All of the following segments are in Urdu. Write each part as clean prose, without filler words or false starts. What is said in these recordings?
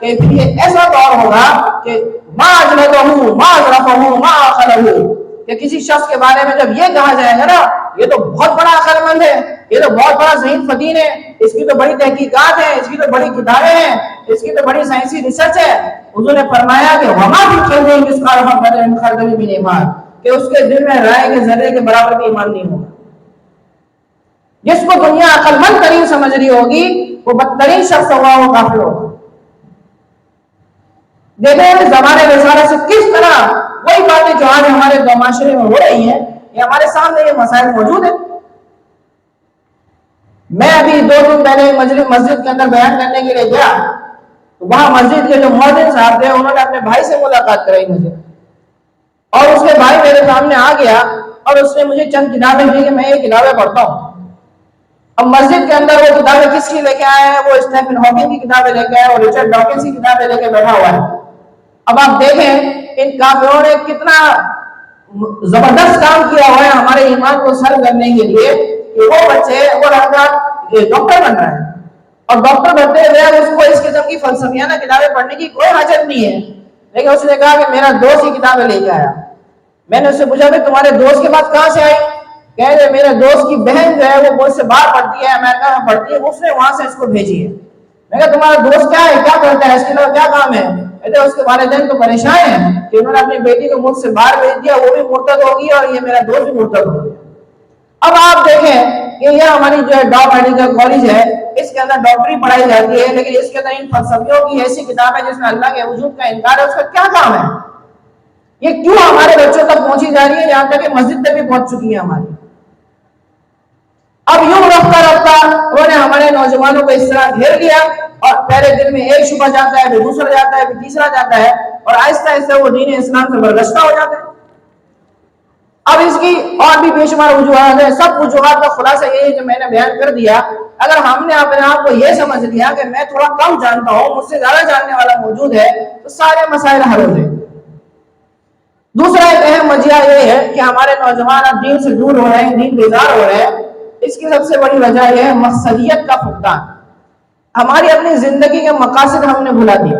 کہ پھر یہ ایسا دور ہوگا کہ ما اجلدہ ما اظرفہ ما عقلہ، کہ کسی شخص کے بارے میں جب یہ کہا جائے گا نا یہ تو بہت بڑا عقل مند ہے، یہ تو بہت بڑا ذہین فطین ہے، اس کی تو بڑی تحقیقات ہیں، اس کی تو بڑی کتابیں ہیں، اس کی تو بڑی سائنسی ریسرچ ہے، حضور نے فرمایا کہ وما فی قلبہ مثقال حبۃ من خردل من ایمان، کہ اس کے دل میں رائے کے ذرے کے برابر بھی ایمان نہیں ہوگا۔ جس کو دنیا عقل مند ترین سمجھ رہی ہوگی وہ بدترین شخص ہوگا، وہ کافر ہوگا۔ دیکھیں زمانے رسالہ سے کس طرح وہی باتیں جو آج ہمارے دو معاشرے میں ہو رہی ہیں، یہ ہمارے سامنے یہ مسائل موجود ہیں۔ میں ابھی 2 دن پہلے مسجد کے اندر بیان کرنے کے لیے گیا، وہاں مسجد کے جو مؤذن صاحب تھے انہوں نے اپنے بھائی سے ملاقات کرائی مجھے، اور اس کے بھائی میرے سامنے آ گیا اور اس نے مجھے چند کتابیں دی کہ میں یہ کتابیں پڑھتا ہوں۔ اب مسجد کے اندر وہ کتابیں کس کی لے کے آئے ہیں؟ وہ اسٹیفن ہاکنگ کی کتابیں لے کے آئے، اور رچرڈ ڈاکنز کی کتابیں لے کے بیٹھا ہوا ہے۔ اب آپ دیکھیں ان کافروں نے کتنا زبردست کام کیا ہوا ہے ہمارے ایمان کو سر کرنے کے لیے کہ وہ بچے وہ لڑکا ڈاکٹر بن رہا ہے، اور ڈاکٹر بنتے ہوئے اس کو اس قسم کی فلسفیانہ کتابیں پڑھنے کی کوئی حاجت نہیں ہے، لیکن اس نے کہا کہ میرا دوست یہ کتابیں لے کے آیا۔ میں نے اس سے پوچھا کہ تمہارے دوست کے پاس کہاں سے آئی؟ کہہ رہے میرے دوست کی بہن جو ہے وہ مجھ سے باہر پڑھتی ہے، امریکہ میں پڑھتی ہے، اس نے وہاں سے اس کو بھیجی ہے۔ میں کہا تمہارا دوست کیا ہے، کیا کرتا ہے، اس کے علاوہ کیا کام ہے؟ کہتے اس کے والدین تو پریشان ہیں کہ انہوں نے اپنی بیٹی کو مجھ سے باہر بھیج دیا، وہ بھی مرتد ہوگی اور یہ میرا دوست بھی مرتد ہو گیا۔ اب آپ دیکھیں کہ یہ ہماری جو ہے ڈاک میڈیکل کالج ہے، اس کے اندر ڈاکٹری پڑھائی جاتی ہے، لیکن اس کے اندر ان فلسفیوں کی ایسی کتاب ہے جس میں اللہ کے وجود کا انکار ہے، اس کا کیا کام ہے؟ یہ کیوں ہمارے بچوں تک پہنچی جا رہی ہے، یہاں تک کہ مسجد تک بھی پہنچ چکی ہے ہماری۔ اب یوں رفتہ رفتہ انہوں نے ہمارے نوجوانوں کو اس طرح گھیر لیا، اور پہلے دل میں ایک شبہ جاتا ہے، پھر دوسرا جاتا ہے، پھر تیسرا جاتا ہے، اور آہستہ آہستہ وہ دین اسلام سے برگشتہ ہو جاتے ہیں۔ اب اس کی اور بھی بے شمار وجوہات ہیں، سب وجوہات کا خلاصہ یہ ہے جو میں نے بیان کر دیا۔ اگر ہم نے اپنے آپ کو یہ سمجھ لیا کہ میں تھوڑا کم جانتا ہوں، مجھ سے زیادہ جاننے والا موجود ہے، تو سارے مسائل حل ہو جائیں گے۔ دوسرا ایک اہم وجہ یہ ہے کہ ہمارے نوجوان اب دین سے دور ہو رہے ہیں، دین بیزار ہو رہے ہیں۔ اس کی سب سے بڑی وجہ یہ ہے مقصدیت کا فقدان۔ ہماری اپنی زندگی کے مقاصد ہم نے بھلا دیا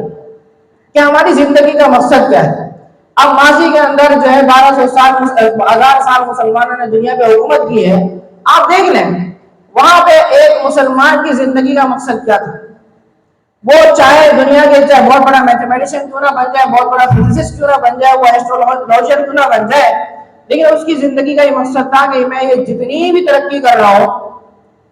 کہ ہماری زندگی کا مقصد کیا ہے۔ اب ماضی کے اندر جو ہے 1200 سال 1000 سال مسلمانوں نے دنیا پہ حکومت کی ہے، آپ دیکھ لیں وہاں پہ ایک مسلمان کی زندگی کا مقصد کیا تھا؟ وہ چاہے دنیا کے چاہے بہت بڑا میتھمیٹیشین کیوں نہ بن جائے، بہت بڑا فزسسٹ کیوں نہ بن جائے، وہ ایسٹرولوجر کیوں نہ بن جائے، لیکن اس کی زندگی کا یہ مقصد تھا کہ میں یہ جتنی بھی ترقی کر رہا ہوں،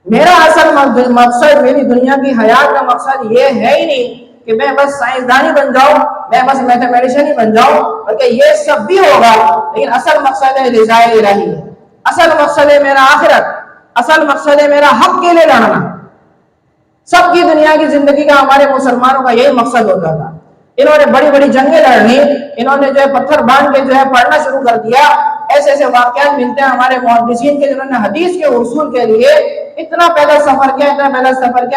میرا اصل مقصد میری دنیا کی حیات کا مقصد یہ ہے ہی نہیں کہ میں بس سائنسدانی بن جاؤں، میں بس میتھمیٹیشین ہی بن جاؤں، بلکہ یہ سب بھی ہوگا، لیکن اصل مقصد ہے رضائے الہی ہے، اصل مقصد ہے میرا آخرت، اصل مقصد ہے میرا حق کے لیے لڑنا۔ سب کی دنیا کی زندگی کا ہمارے مسلمانوں کا یہی مقصد ہوتا تھا۔ انہوں نے بڑی بڑی جنگیں لڑنی، انہوں نے جو ہے پتھر باندھ کے جو ہے پڑھنا شروع کر دیا۔ ایسے ایسے واقعات ملتے ہیں ہمارے محدثین کے جنہوں نے حدیث کے حصول کے لیے اتنا پہلا سفر کیا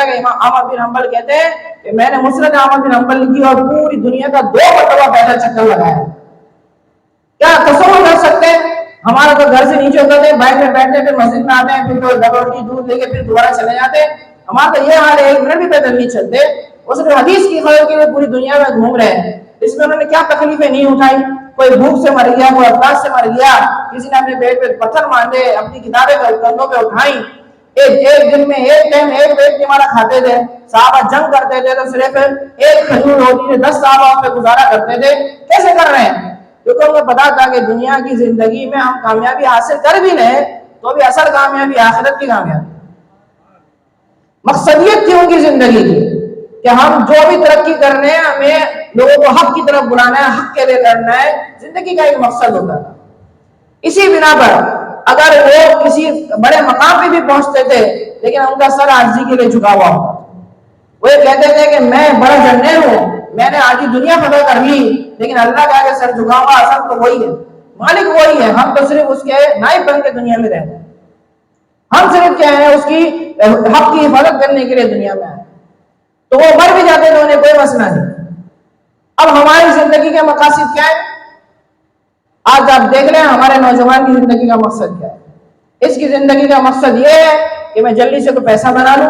کہ امام احمد بن حنبل کہتے ہیں کہ میں نے مسند احمد بن حنبل لکھی اور پوری دنیا کا 2 مرتبہ پیدل چکر لگایا۔ کیا تصور کر سکتے ہیں؟ ہمارا تو گھر سے نیچے اترتے ہیں، بائک میں بیٹھتے، پھر مسجد میں آتے ہیں، پھر کوئی روٹی دودھ لے کے پھر دوبارہ چلے جاتے ہیں۔ ہمارا تو یہ حال ہے، 1 منٹ بھی پیدل نہیں چلتے۔ اس نے حدیث کی خبر کے لیے پوری دنیا میں گھوم رہے ہیں۔ اس میں انہوں نے کیا تکلیفیں نہیں اٹھائی، کوئی بھوک سے مر گیا، کوئی افراد سے مر گیا، کسی نے اپنے پیٹ پہ پتھر ماندے، اپنی کتابیں کندھوں پہ اٹھائیں، ایک دن میں ایک ٹائم ایک وقت ہمارا کھاتے تھے۔ صحابہ جنگ کرتے تھے تو صرف ایک کھجور روٹی سے 10 صحابہ پہ گزارا کرتے تھے۔ کیسے کر رہے ہیں؟ کیونکہ انہیں پتا تھا کہ دنیا کی زندگی میں ہم کامیابی حاصل کر بھی لیں تو بھی اصل کامیابی آخرت کی کامیابی۔ مقصدیت تھی ان کی زندگی کی کہ ہم جو بھی ترقی کرنے ہیں، ہمیں لوگوں کو حق کی طرف بلانا ہے، حق کے لیے لڑنا ہے، زندگی کا ایک مقصد ہوتا تھا۔ اسی بنا پر اگر وہ کسی بڑے مقام پہ بھی پہنچتے تھے لیکن ان کا سر عاجزی کے لیے جھکا ہوا ہوتا، وہ یہ کہتے تھے کہ میں بڑا جرنیل ہوں، میں نے آج دنیا فتح کر لی، لیکن اللہ کا آگے سر جھکاؤں گا، اصل تو وہی ہے، مالک وہی ہے، ہم تو صرف اس کے نائب بن کے دنیا میں رہتے ہیں، ہم صرف کیا ہے اس کی حق کی حفاظت کرنے کے لیے دنیا میں آئے۔ تو وہ مر بھی جاتے تو انہیں کوئی مسئلہ نہیں۔ اب ہماری زندگی کے مقاصد کیا ہے؟ آج آپ دیکھ رہے ہیں ہمارے نوجوان کی زندگی کا مقصد کیا ہے؟ اس کی زندگی کا مقصد یہ ہے کہ میں جلدی سے تو پیسہ بنا لوں،